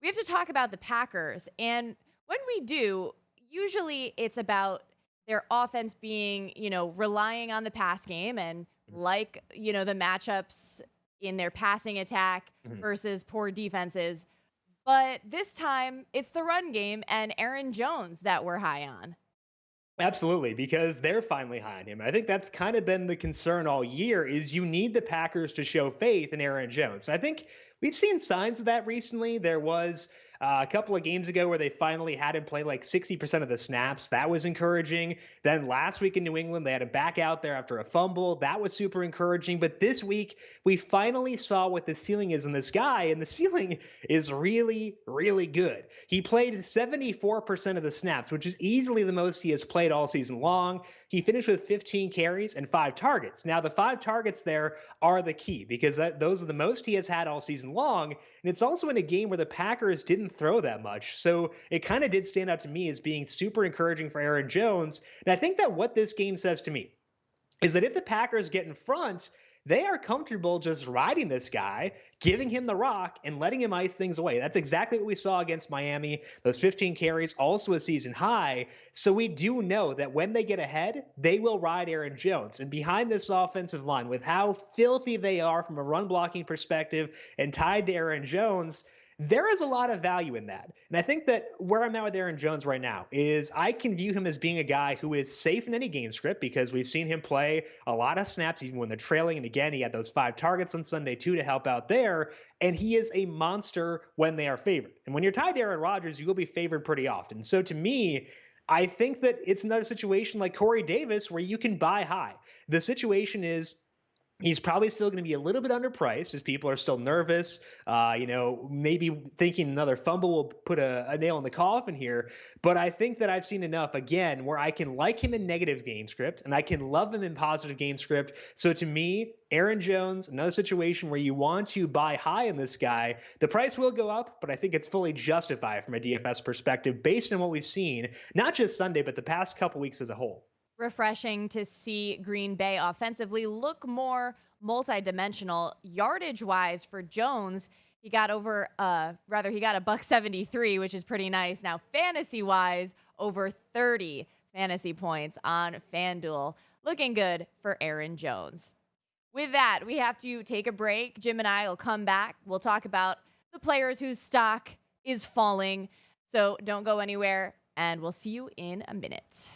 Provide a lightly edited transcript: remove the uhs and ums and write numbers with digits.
We have to talk about the Packers. And when we do, usually it's about their offense being, relying on the pass game and the matchups in their passing attack Mhm. versus poor defenses. But this time it's the run game and Aaron Jones that we're high on. Absolutely, because they're finally high on him. I think that's kind of been the concern all year is you need the Packers to show faith in Aaron Jones. I think we've seen signs of that recently. There was a couple of games ago where they finally had him play like 60% of the snaps. That was encouraging. Then last week in New England, they had him back out there after a fumble. That was super encouraging. But this week, we finally saw what the ceiling is in this guy, and the ceiling is really, really good. He played 74% of the snaps, which is easily the most he has played all season long. He finished with 15 carries and 5 targets. Now, the 5 targets there are the key because those are the most he has had all season long. And it's also in a game where the Packers didn't throw that much. So it kind of did stand out to me as being super encouraging for Aaron Jones. And I think that what this game says to me is that if the Packers get in front, they are comfortable just riding this guy, giving him the rock, and letting him ice things away. That's exactly what we saw against Miami. Those 15 carries, also a season high. So we do know that when they get ahead, they will ride Aaron Jones. And behind this offensive line, with how filthy they are from a run blocking perspective and tied to Aaron Jones, there is a lot of value in that. And I think that where I'm at with Aaron Jones right now is I can view him as being a guy who is safe in any game script because we've seen him play a lot of snaps even when they're trailing. And again, he had those 5 targets on Sunday too to help out there. And he is a monster when they are favored. And when you're tied to Aaron Rodgers, you will be favored pretty often. So to me, I think that it's another situation like Corey Davis where you can buy high. The situation is he's probably still going to be a little bit underpriced as people are still nervous. Maybe thinking another fumble will put a nail in the coffin here. But I think that I've seen enough, again, where I can like him in negative game script and I can love him in positive game script. So to me, Aaron Jones, another situation where you want to buy high in this guy. The price will go up, but I think it's fully justified from a DFS perspective based on what we've seen, not just Sunday, but the past couple weeks as a whole. Refreshing to see Green Bay offensively look more multidimensional yardage wise for Jones. He got he got a buck 73, which is pretty nice. Now, fantasy wise, over 30 fantasy points on FanDuel. Looking good for Aaron Jones. With that, we have to take a break. Jim and I will come back. We'll talk about the players whose stock is falling. So don't go anywhere, and we'll see you in a minute.